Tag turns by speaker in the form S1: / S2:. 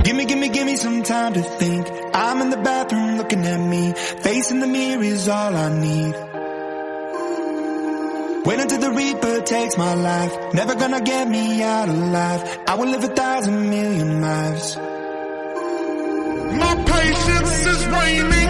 S1: Give me some time to think. I'm in the bathroom looking at me. Facing the mirror is all I need. Wait until the Reaper takes my life. Never gonna get me out alive. I will live 1,000,000,000 lives.
S2: My patience is waning.